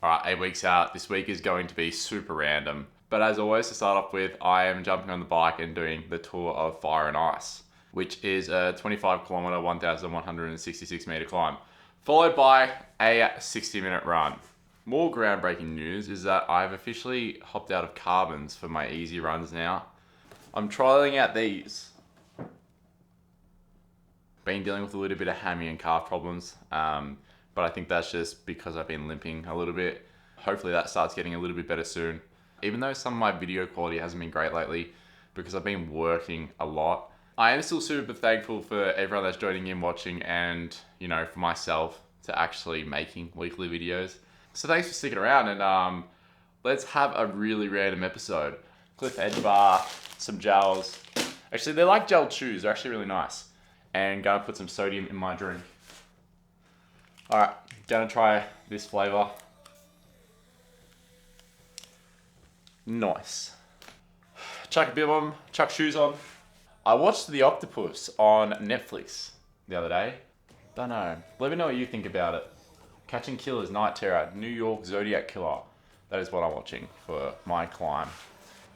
All right, 8 weeks out. This week is going to be super random. But as always, to start off with, I am jumping on the bike and doing the tour of Fire and Ice, which is a 25 kilometer, 1,166 meter climb, followed by a 60-minute run. More groundbreaking news is that I've officially hopped out of carbons for my easy runs now. I'm trialing out these. Been dealing with a little bit of hammy and calf problems, but I think that's just because I've been limping a little bit. Hopefully that starts getting a little bit better soon. Even though some of my video quality hasn't been great lately because I've been working a lot, I am still super thankful for everyone that's joining in, watching, and for myself to actually making weekly videos. So thanks for sticking around, and let's have a really random episode. Cliff Edge bar, some gels. Actually, they're like gel chews. They're actually really nice. And gonna put some sodium in my drink. All right, gonna try this flavor. Nice. Chuck a bib on, chuck shoes on. I watched The Octopus on Netflix the other day. Don't know. Let me know what you think about it. Catching Killers, Night Terror, New York Zodiac Killer. That is what I'm watching for my climb.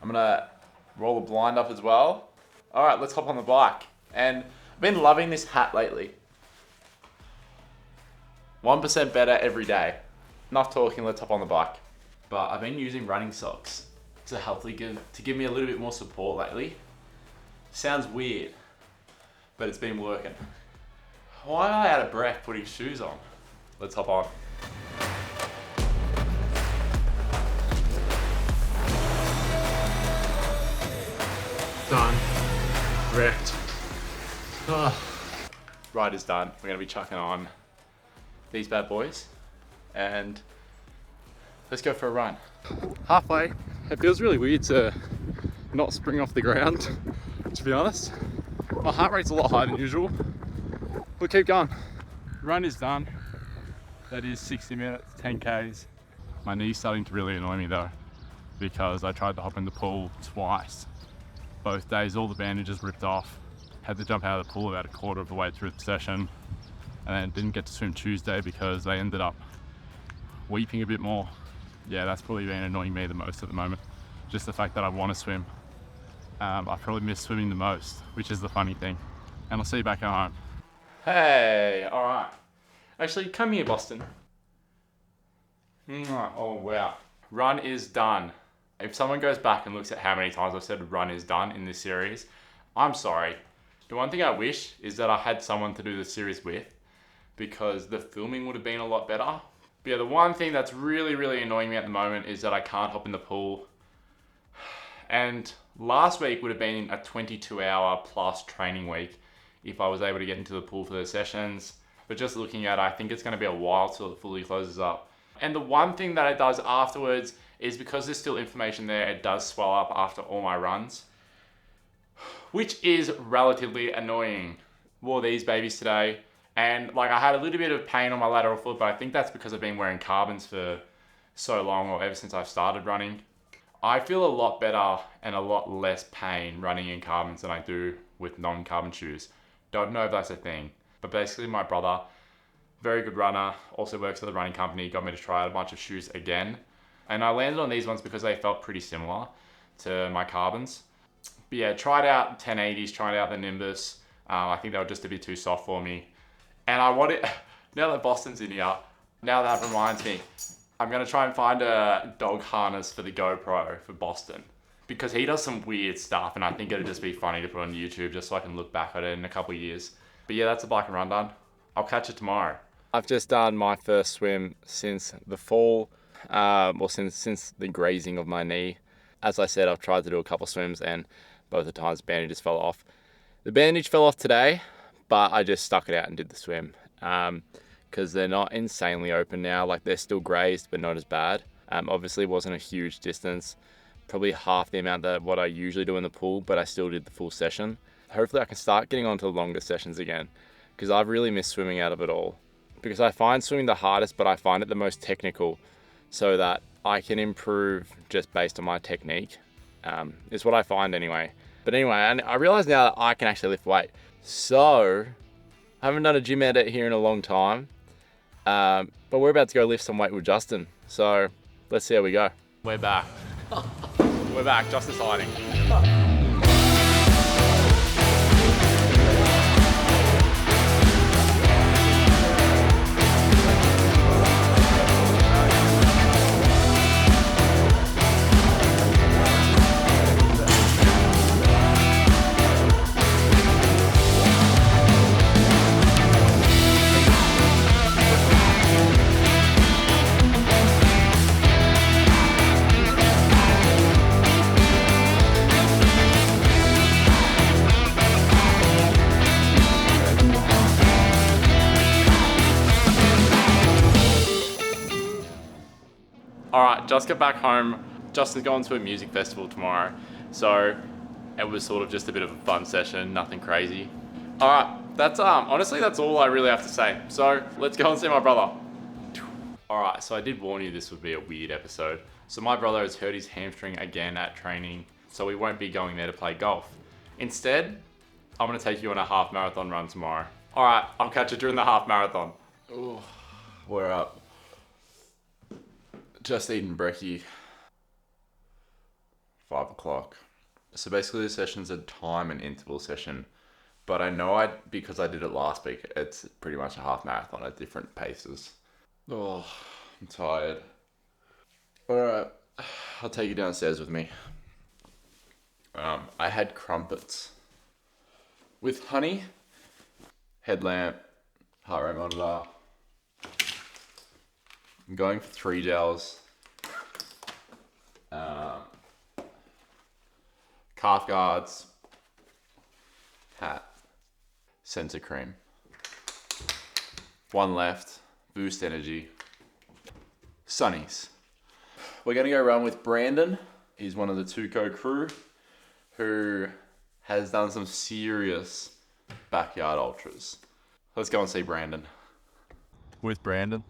I'm gonna roll the blind up as well. All right, let's hop on the bike. And I've been loving this hat lately. 1% better every day. Enough talking, let's hop on the bike. But I've been using running socks to give me a little bit more support lately. Sounds weird, but it's been working. Why am I out of breath putting shoes on? Let's hop on. Done. Wrecked. Ride is done. We're gonna be chucking on these bad boys and let's go for a run. Halfway. It feels really weird to not spring off the ground, to be honest. My heart rate's a lot higher than usual. We'll keep going. Run is done. That is 60 minutes, 10 Ks. My knee's starting to really annoy me though, because I tried to hop in the pool twice. Both days, all the bandages ripped off. Had to jump out of the pool about a quarter of the way through the session, and then didn't get to swim Tuesday because they ended up weeping a bit more. Yeah, that's probably been annoying me the most at the moment. Just the fact that I want to swim. I probably miss swimming the most, which is the funny thing. And I'll see you back at home. Hey, all right. Actually, come here, Boston. Oh, wow. Run is done. If someone goes back and looks at how many times I've said run is done in this series, I'm sorry. The one thing I wish is that I had someone to do the series with, because the filming would have been a lot better. But yeah, the one thing that's really annoying me at the moment is that I can't hop in the pool. And last week would have been a 22-hour plus training week if I was able to get into the pool for the sessions. But just looking at it, I think it's going to be a while till it fully closes up. And the one thing that it does afterwards is, because there's still inflammation there, it does swell up after all my runs, which is relatively annoying. Wore these babies today, and I had a little bit of pain on my lateral foot, but I think that's because I've been wearing carbons for so long, or ever since I've started running. I feel a lot better and a lot less pain running in carbons than I do with non-carbon shoes. Don't know if that's a thing, but basically my brother, very good runner, also works at the running company, got me to try out a bunch of shoes again. And I landed on these ones because they felt pretty similar to my carbons. But yeah, tried out 1080s, tried out the Nimbus. I think they were just a bit too soft for me. And I wanted, now that Boston's in here, now that reminds me, I'm gonna try and find a dog harness for the GoPro for Boston, because he does some weird stuff, and I think it'd just be funny to put on YouTube just so I can look back at it in a couple of years. But yeah, that's a bike and run done. I'll catch you tomorrow. I've just done my first swim since the fall, since the grazing of my knee. As I said, I've tried to do a couple of swims, and both the times bandages fell off. The bandage fell off today, but I just stuck it out and did the swim, because they're not insanely open now. They're still grazed, but not as bad. Obviously it wasn't a huge distance, probably half the amount that what I usually do in the pool, but I still did the full session. Hopefully I can start getting on to the longer sessions again, because I've really missed swimming out of it all. Because I find swimming the hardest, but I find it the most technical, so that I can improve just based on my technique, is what I find anyway. But anyway, and I realize now that I can actually lift weight. So, I haven't done a gym edit here in a long time. But we're about to go lift some weight with Justin. So let's see how we go. We're back. We're back. Justin's hiding. Alright, just got back home. Justin's going to a music festival tomorrow. So it was sort of just a bit of a fun session, nothing crazy. Alright, that's honestly that's all I really have to say. So let's go and see my brother. Alright, so I did warn you this would be a weird episode. So my brother has hurt his hamstring again at training, so we won't be going there to play golf. Instead, I'm gonna take you on a half marathon run tomorrow. Alright, I'll catch you during the half marathon. Ooh, we're up. Just eaten brekkie. 5 o'clock. So basically the session's a time and interval session, but I know because I did it last week, it's pretty much a half marathon at different paces. Oh, I'm tired. Alright, I'll take you downstairs with me. I had crumpets with honey, headlamp, heart rate monitor. I'm going for 3 gels. Calf guards, hat, sensor cream. 1 left, boost energy. Sunnies. We're gonna go run with Brandon. He's one of the Tuco crew who has done some serious backyard ultras. Let's go and see Brandon. With Brandon.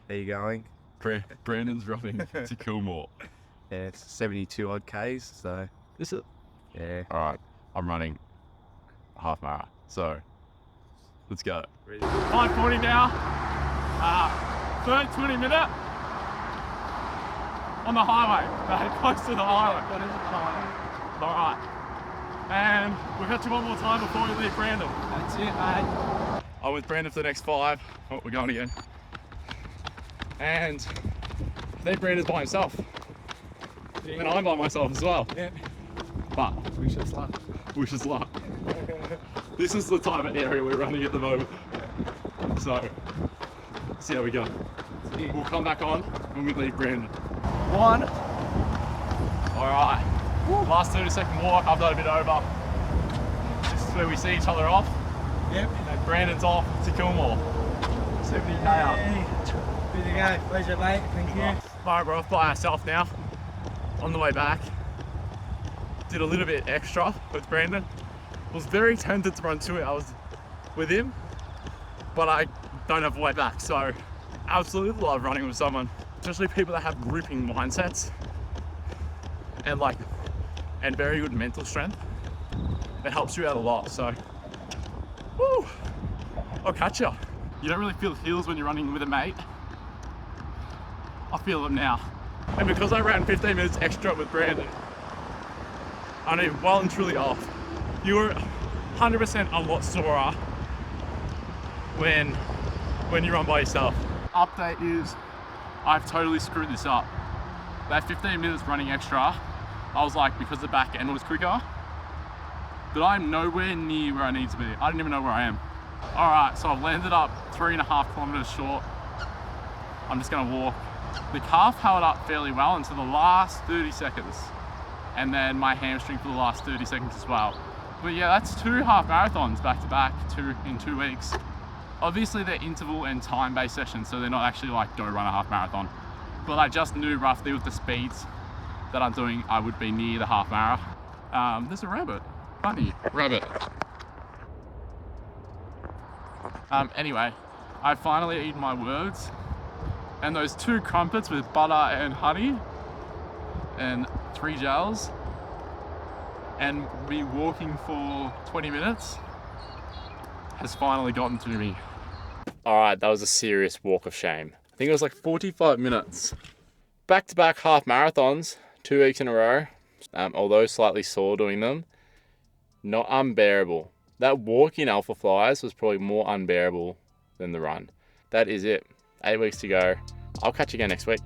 How you going? Brandon's running to Kilmore. Yeah, it's 72 odd Ks, so. Is it? Yeah. Alright, I'm running half marathon, so let's go. 5:40 now. Third 20 minute on the highway. Close to the highway. That is a time. Alright. And we've got you one more time before we leave Brandon. That's it, mate. I'm with Brandon for the next 5. Oh, we're going again. And then Brandon's by himself. Yeah. And I'm by myself as well. Yeah. But Wish us luck. wish us luck. This is the type of area we're running at the moment. So, see how we go. We'll come back on when we leave Brandon. 1. Alright. Last 30-second walk, I've done a bit over. This is where we see each other off. Yep. And Brandon's off to Kilmore. 70k up. Good to go. Pleasure, mate. Thank you. Alright, we're off by ourselves now. On the way back. Did a little bit extra with Brandon. Was very tempted to run 2 hours with him, but I don't have a way back, so absolutely love running with someone, especially people that have gripping mindsets and very good mental strength. It helps you out a lot, so woo, I'll catch ya. You don't really feel heels when you're running with a mate. I feel them now. And because I ran 15 minutes extra with Brandon, I know well and truly off. You were 100% a lot sorer when you run by yourself. Update is, I've totally screwed this up. That 15 minutes running extra, I was like, because the back end was quicker, but I'm nowhere near where I need to be. I don't even know where I am. All right, so I've landed up 3.5 kilometers short. I'm just gonna walk. The calf held up fairly well until the last 30 seconds. And then my hamstring for the last 30 seconds as well. But yeah, that's 2 half marathons back to back, in 2 weeks. Obviously they're interval and time-based sessions, so they're not actually like go run a half marathon. But I just knew roughly with the speeds that I'm doing, I would be near the half marathon. There's a rabbit, funny, rabbit. Anyway, I finally eaten my words. And those 2 crumpets with butter and honey and 3 gels and me walking for 20 minutes has finally gotten to me. All right, that was a serious walk of shame. I think it was like 45 minutes. Back-to-back half marathons, 2 weeks in a row. Although slightly sore doing them, not unbearable. That walk in Alpha Flies was probably more unbearable than the run. That is it. 8 weeks to go. I'll catch you again next week.